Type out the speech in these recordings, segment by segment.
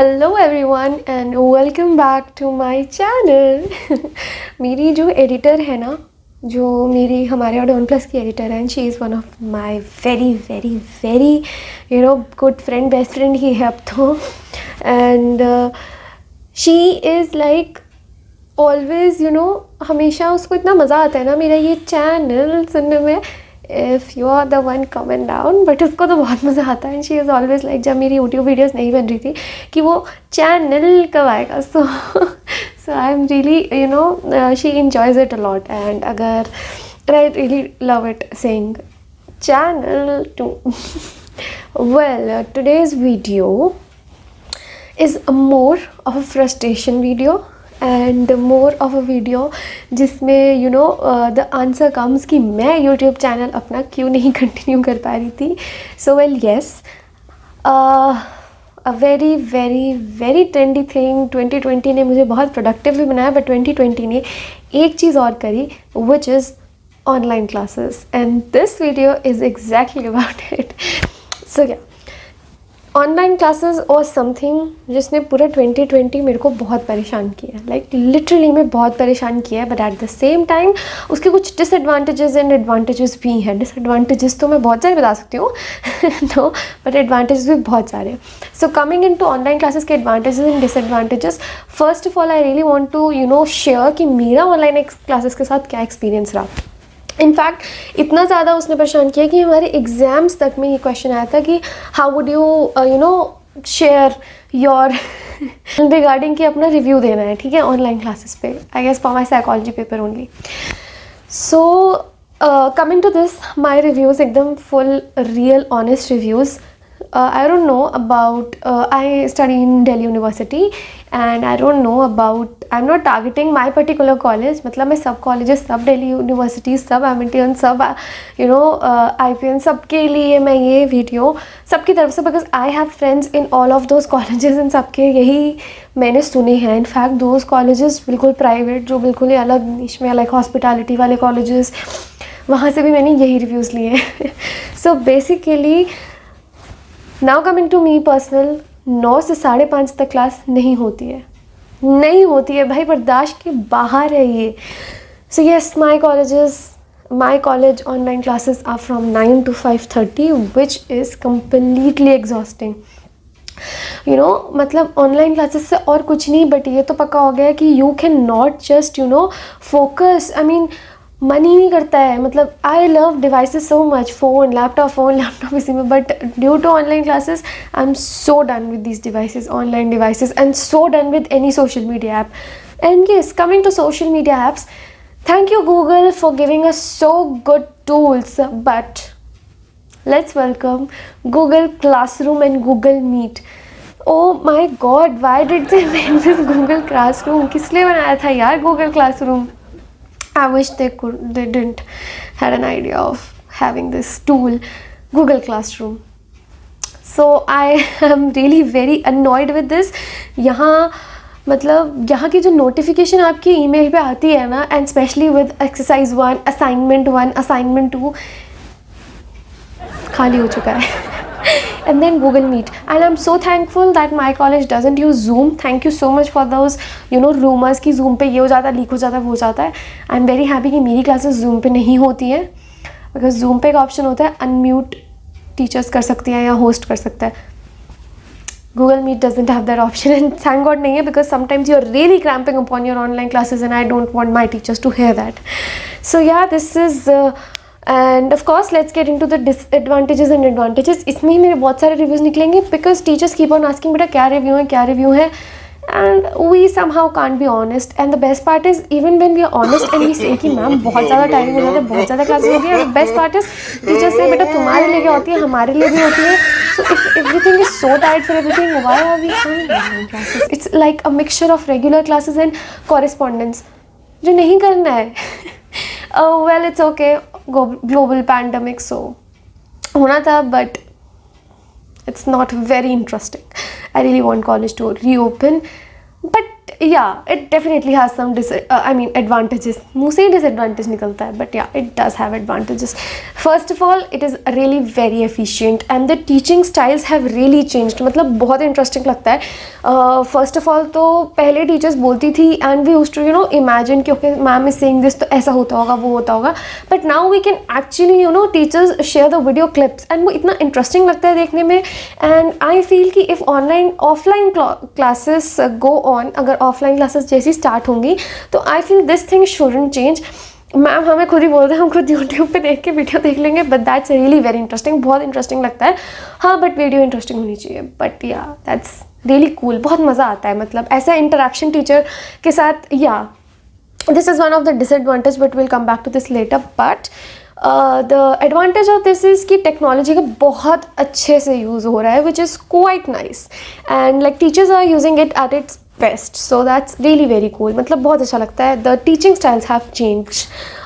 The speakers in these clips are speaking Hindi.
Hello everyone and welcome back to my channel. मेरी जो एडिटर है ना, जो मेरी हमारे ऑडियो प्लस की एडिटर है, she is one of my very very very good friend, best friend ही है अब तो। And she is like always हमेशा उसको इतना मज़ा आता है ना मेरा ये चैनल सुनने में। If you are the one comment down, but उसको तो बहुत मज़ा आता है। शी इज़ ऑलवेज लाइक, जब मेरी यूट्यूब वीडियोस नहीं बन रही थी, कि वो चैनल कब आएगा। So I am really she enjoys it a lot and I really love it saying channel too. Well, today's video is more of a frustration video and more of a video जिसमें the answer comes कि मैं YouTube चैनल अपना क्यों नहीं कंटिन्यू कर पा रही थी। So well, yes, a very very very trendy thing 2020 ने मुझे बहुत प्रोडक्टिव भी बनाया, बट 2020 ने एक चीज़ और करी, which is online classes, and this video is exactly about it. So yeah, online classes और समथिंग जिसने पूरा 2020 मेरे को बहुत परेशान किया है, लाइक लिटरली में बहुत परेशान किया है। But at the same time उसके कुछ डिसएडवांटेजेस एंड एडवांटेजेस भी हैं। डिसएडवांटेजेस तो मैं बहुत सारे बता सकती हूँ नो, बट एडवांटेजेस भी बहुत सारे। So coming in to online classes के advantages and disadvantages, first of all I really want to share कि मेरा ऑनलाइन क्लासेस के साथ क्या एक्सपीरियंस रहा। इनफैक्ट इतना ज़्यादा उसने परेशान किया कि हमारे एग्ज़ाम्स तक में ये क्वेश्चन आया था कि how would you share your regarding कि अपना रिव्यू देना है, ठीक है, ऑनलाइन क्लासेस पे, I guess for my psychology paper only. So coming to this, my reviews एकदम full real honest reviews. I don't know about, I study in Delhi University and I don't know about, I'm not targeting my particular college, मतलब मैं सब colleges, सब Delhi University, सब Hamilton, सब IPN, सब के लिए मैं ये वीडियो सबकी तरफ से, because I have friends in all of those colleges and सबके यही मैंने सुने हैं। इनफैक्ट those colleges बिल्कुल प्राइवेट, जो बिल्कुल ही अलग निश में, लाइक हॉस्पिटैलिटी वाले colleges, वहाँ से भी मैंने यही रिव्यूज़ लिए हैं। So basically now coming to me personal, 9 से 5:30 तक क्लास नहीं होती है भाई, बर्दाश्त के बाहर है ये। So yes, my college online classes are from 9 to 5:30, which is completely exhausting. मतलब ऑनलाइन क्लासेस से और कुछ नहीं, बट ये तो पक्का हो गया कि you can not just focus. I mean मन ही नहीं करता है। मतलब I love devices so much, phone laptop इसी में, but due to online classes I am so done with these devices, online devices, and so done with any social media app. And yes, coming to social media apps, thank you Google for giving us so good tools, but let's welcome Google classroom and Google meet. Oh my god, why did they make this Google classroom? किस लिए बनाया था यार Google classroom? I wish they didn't had an idea of having this tool, Google Classroom. So I am really very annoyed with this. यहाँ की जो नोटिफिकेशन आपकी ईमेल पे आती है ना, and specially with exercise 1, assignment 2 खाली हो चुका है। And then Google Meet, and I'm so thankful that my college doesn't use Zoom. Thank you so much for those rumors कि Zoom पे ये हो जाता है, लीक हो जाता है, वो हो जाता है। I'm very happy कि मेरी क्लासेस Zoom पे नहीं होती हैं, because Zoom पे एक ऑप्शन होता है अनम्यूट टीचर्स कर सकती हैं या होस्ट कर सकता है। Google Meet doesn't have that option, and thank God नहीं है, because sometimes you're really cramping upon your online classes and I don't want my teachers to hear that. So yeah, this is and of course let's get into the disadvantages and advantages. इसमें ही मेरे बहुत सारे रिव्यूज़ निकलेंगे, because teachers keep on asking बेटा क्या रिव्यू है, and we somehow can't be honest. And the best part is, even when we are honest and we say कि मैम बहुत ज़्यादा टाइम हो जाता है, बहुत ज़्यादा क्लासेस होती है, बेस्ट पार्ट इज टीचर्स से बेटा तुम्हारे लिए क्या होती है, हमारे लिए भी होती है। So if everything is so tight for everything, why are we having online classes? It's like a mixture of regular classes and correspondence, जो नहीं करना है। Well it's okay, global pandemic so होना था, but it's not very interesting. I really want college to reopen, but yeah, it definitely has some advantages. मुँह से ही disadvantage निकलता है, but yeah, it does have advantages. First of all, it is really very efficient and the teaching styles have really changed. मतलब बहुत interesting लगता है. First of all तो पहले teachers बोलती थी and we used to imagine कि okay ma'am is saying this तो ऐसा होता होगा वो होता होगा, but now we can actually teachers share the video clips and वो इतना interesting लगता है देखने में. And I feel कि if offline classes go on, अगर ऑफलाइन क्लासेस जैसी स्टार्ट होंगी तो I feel this thing shouldn't change. Ma'am हमें खुद ही बोलते हैं हम खुद यूट्यूब पे देख के वीडियो देख लेंगे, but that's really very interesting. बहुत इंटरेस्टिंग लगता है हाँ, बट वीडियो इंटरेस्टिंग होनी चाहिए. बट या दैट्स रियली कूल. बहुत मज़ा आता है मतलब ऐसा इंटरेक्शन टीचर के साथ. Yeah this is one of the disadvantage but will come back to this later. But the advantage of this is कि टेक्नोलॉजी का बहुत अच्छे से यूज़ हो रहा है, which is quite nice. And like teachers are using it at its best, so that's really very cool. मतलब बहुत अच्छा लगता है. The teaching styles have changed.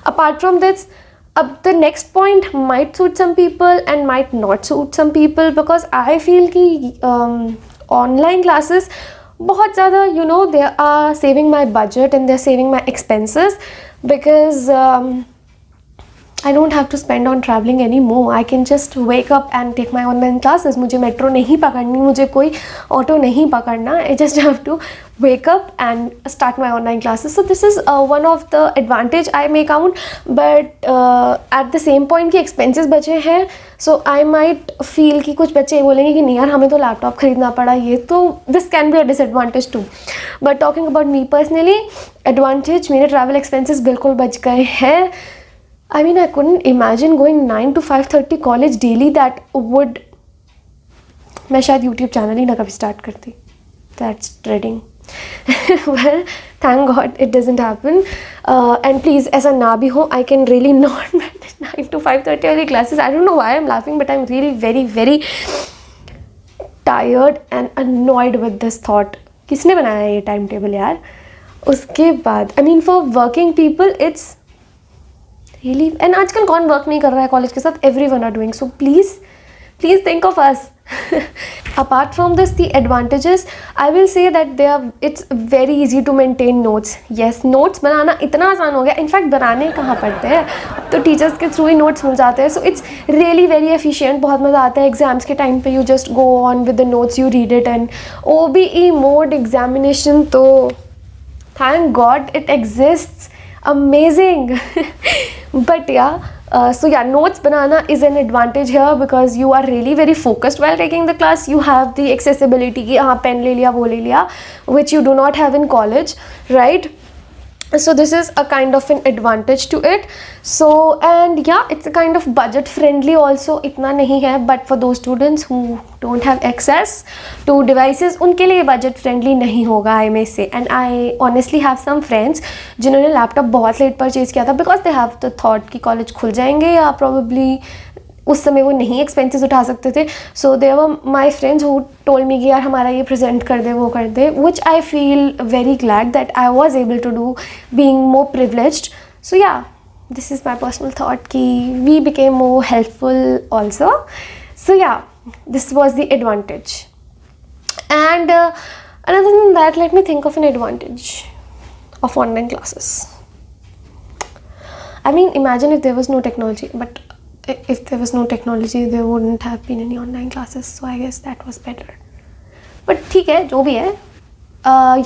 Apart from this, अब the next point might suit some people and might not suit some people, because I feel कि ऑनलाइन क्लासेस बहुत ज़्यादा they are saving my budget and they are saving my expenses, because I don't have to spend on traveling anymore. I can just wake up and take my online classes. मुझे मेट्रो नहीं पकड़नी, मुझे कोई ऑटो नहीं पकड़ना. I just have to wake up and start my online classes. So this is one of the advantage I may count. But at the same point कि expenses बचे हैं, so I might feel कि कुछ बच्चे बोलेंगे कि नहीं यार हमें तो लैपटॉप खरीदना पड़ा, ये तो this can be a disadvantage too. But talking about me personally, advantage मेरे travel expenses बिल्कुल बच गए हैं. I mean, I couldn't imagine going 9 to 5:30 college daily. That would, मैं शायद YouTube चैनल ही ना कभी स्टार्ट करती. That's dreading. Well, thank God it doesn't happen. And please, ऐसा ना भी हो. I can really not manage 9 to 5:30 वाली classes. I don't know why I'm laughing, but I'm really very, very tired and annoyed with this thought. किसने बनाया ये टाइम टेबल यार? उसके बाद, I mean, for working people, it's really, and आजकल कौन वर्क नहीं कर रहा है कॉलेज के साथ? everyone are doing, so please think of us. Apart from this, the advantages, I will say that it's very easy to maintain notes. Yes, notes बनाना इतना आसान हो गया. इनफैक्ट बनाने कहाँ पड़ते हैं, तो टीचर्स के थ्रू ही नोट्स मिल जाते हैं. So it's really very efficient. बहुत मज़ा आता है एग्जाम्स के टाइम पे. You just go on with the notes, you read it. And OBE mode examination तो thank God it exists. Amazing. But yeah, so yeah, notes banana is an advantage here because you are really very focused while taking the class. You have the accessibility कि हाँ pen ले लिया वो ले लिया, which you do not have in college, right? So this is a kind of an advantage to it. So and yeah, it's a kind of budget friendly also. इतना नहीं है, but for those students who don't have access to devices, उनके लिए budget friendly नहीं होगा, I may say. And I honestly have some friends जिन्होंने laptop बहुत late purchase किया था because they have the thought कि college खुल जाएंगे या probably उस समय वो नहीं एक्सपेंसेस उठा सकते थे. So they were my friends who told me कि यार हमारा ये प्रेजेंट कर दे वो कर दे, which I feel very glad that I was able to do being more privileged. So yeah, this is my personal thought कि we became more helpful also. So yeah, this was the advantage. And another than that, let me think of an advantage of online classes. I mean, imagine if there was no technology, but if there was no technology, there wouldn't have been any online classes. So I guess that was better. But ठीक है, जो भी है.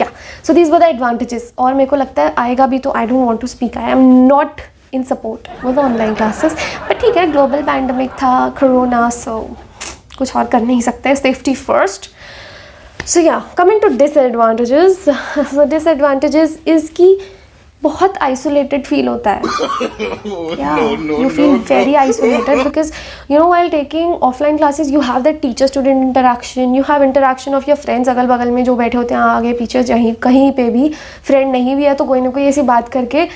Yeah. So these were the advantages. और मेरे को लगता है आएगा भी तो I don't want to speak. I am not in support with online classes. But ठीक है, global pandemic था, corona, so कुछ और कर नहीं सकते. Safety first. So yeah, coming to disadvantages. So disadvantages is कि बहुत आइसोलेटेड फील होता है. You feel very isolated because while taking offline classes you have that teacher student interaction, you have interaction of your friends अगल बगल में जो बैठे होते हैं आगे पीछे कहीं पे भी. फ्रेंड नहीं भी है तो कोई ना कोई ऐसी बात करके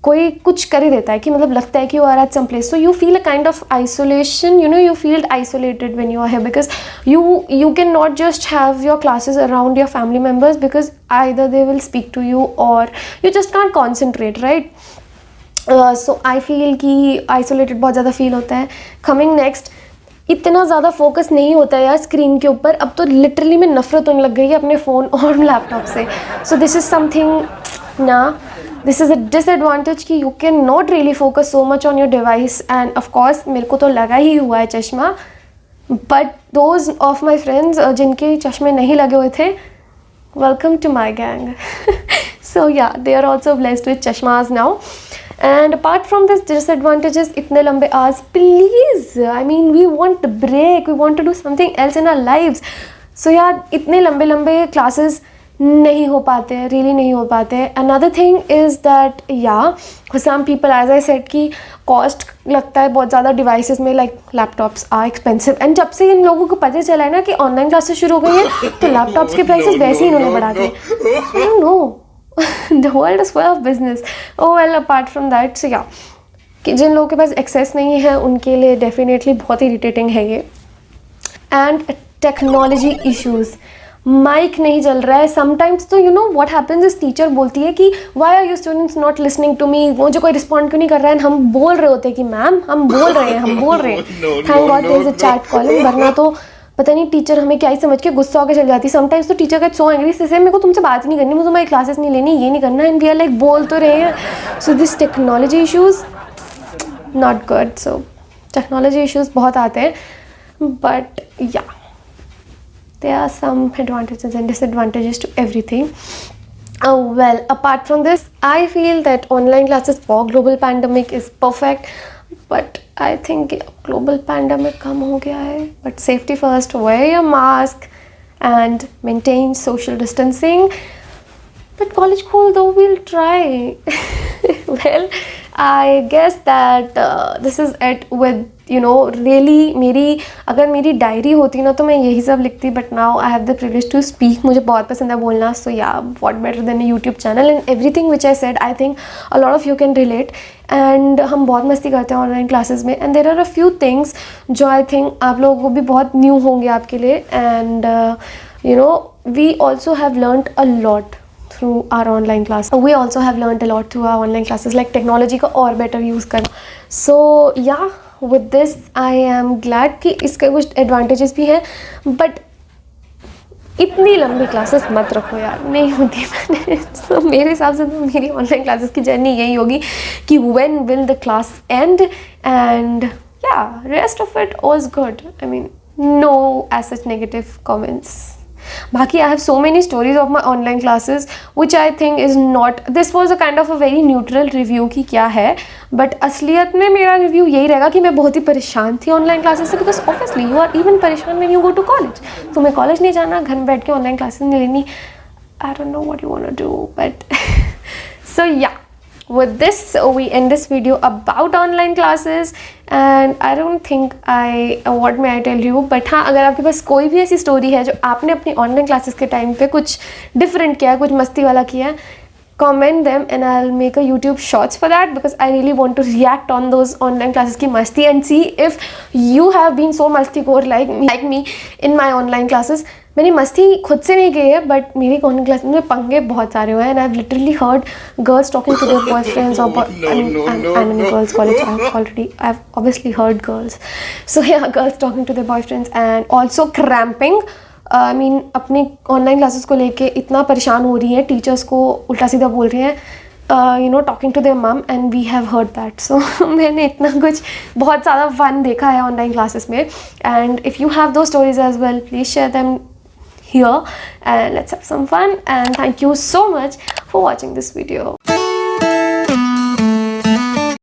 कोई कुछ कर ही देता है कि मतलब लगता है कि you are at some place. So you feel a kind of isolation, you feel isolated when you are here because you cannot just have your classes around your family members because either they will speak to you or you just can't concentrate, right? So I feel कि isolated बहुत ज़्यादा feel होता है. Coming next, इतना ज़्यादा फोकस नहीं होता है यार स्क्रीन के ऊपर. अब तो लिटरली में नफरत होने लग गई है अपने फ़ोन और लैपटॉप से. सो दिस इज़ समथिंग ना, दिस इज़ अ डिसएडवांटेज कि you can not really focus so much on your device. And of course मेरे को तो लगा ही हुआ है चश्मा, but those of my friends जिनके चश्मे नहीं लगे हुए थे, welcome to my gang. So yeah, they are also blessed with chashmas now. And apart from this disadvantages, itne lambe hours, please, I mean we want a break, we want to do something else in our lives. So yeah, itne lambe classes नहीं हो पाते हैं, रियली नहीं हो पाते हैं. Another thing is that yeah some people as I said कि कॉस्ट लगता है बहुत ज़्यादा डिवाइसेस में, like laptops are expensive. And जब से इन लोगों को पता चला है ना कि ऑनलाइन क्लासेस शुरू हो गई है, तो लैपटॉप्स के प्राइसेस वैसे ही इन्होंने बढ़ा दिए. I don't know, the world is full of business. Oh well, apart from that, so yeah कि जिन लोगों के पास एक्सेस नहीं है उनके लिए डेफिनेटली बहुत इरिटेटिंग है ये. एंड टेक्नोलॉजी इश्यूज़, माइक नहीं चल रहा है समटाइम्स. तो you know what happens is, teacher बोलती है कि why are you students not listening to me, वो जो कोई रिस्पॉन्ड क्यों नहीं कर रहा है. हम बोल रहे होते हैं कि मैम हम बोल रहे हैं. Thank god there is a chat calling, वरना तो पता नहीं टीचर हमें क्या ही समझ के गुस्सा होकर चल जाती. समटाइम्स तो टीचर गेट सो एंग्री, से मेरे को तुमसे बात ही नहीं करनी, मुझे तुम्हारी क्लासेस नहीं लेनी, ये नहीं करना. एंड वी आर लाइक बोल तो रहे हैं. So this technology issues not good. So technology issues बहुत आते हैं, बट या there are some advantages and disadvantages to everything. Well, apart from this, I feel that online classes for global pandemic is perfect, but I think global pandemic कम हो गया है. But safety first, wear your mask and maintain social distancing. But college खोल दो, we'll try. Well, I guess that this is it with really अगर मेरी डायरी होती ना तो मैं यही सब लिखती, but now I have the privilege to speak. मुझे बहुत पसंद है बोलना. So yeah, what better than YouTube channel. And everything which I said, I think a lot of you can relate. And हम बहुत मस्ती करते हैं ऑनलाइन क्लासेस में. And there are a few things जो आई थिंक आप लोगों को भी बहुत न्यू होंगे आपके लिए. And we also have learned a lot through our online class. We also have learned a lot through our online classes, like technology का और better use करना. So yeah, with this I am glad कि इसके कुछ advantages भी हैं, but इतनी लंबी क्लासेस मत रखो यार, नहीं होती मैंने. So मेरे हिसाब से तो मेरी ऑनलाइन क्लासेस की जर्नी यही होगी कि when will the class end, and yeah, rest of it was good. I mean, no as such negative comments. बाकी I have so many stories of my online classes which I think is not, this was a kind of a very neutral review कि क्या है, but असलियत में मेरा रिव्यू यही रहेगा कि मैं बहुत ही परेशान थी ऑनलाइन क्लासेस से. Because obviously you are even परेशान when you go to college. तुम्हें कॉलेज नहीं जाना, घर में बैठ के ऑनलाइन क्लासेस नहीं लेनी. I don't know what you want to do, but so yeah, with this we end this video about online classes. And I don't think what may I tell you, but हाँ, अगर आपके पास कोई भी ऐसी स्टोरी है जो आपने अपनी ऑनलाइन क्लासेस के टाइम पे कुछ डिफरेंट किया है, कुछ मस्ती वाला किया है, comment them and I'll make a YouTube shorts for that, because I really want to react on those online classes की मस्ती and see if you have been so मस्तीखोर like me in my online classes. मैंने मस्ती खुद से नहीं की है, बट मेरी ऑनलाइन क्लास में पंगे बहुत सारे हुए हैं. And I have literally heard girls talking to their boyfriends, और I am in girls college, I have obviously heard girls. So yeah, girls talking to their boyfriends and also cramping. I mean अपनी ऑनलाइन क्लासेस को लेके इतना परेशान हो रही हैं, टीचर्स को उल्टा सीधा बोल रही हैं, talking to their mom, and we have heard that. So मैंने इतना कुछ बहुत ज़्यादा फन देखा है ऑनलाइन क्लासेस में. And if you have those stories as well, please share them here and let's have some fun. And thank you so much for watching this video.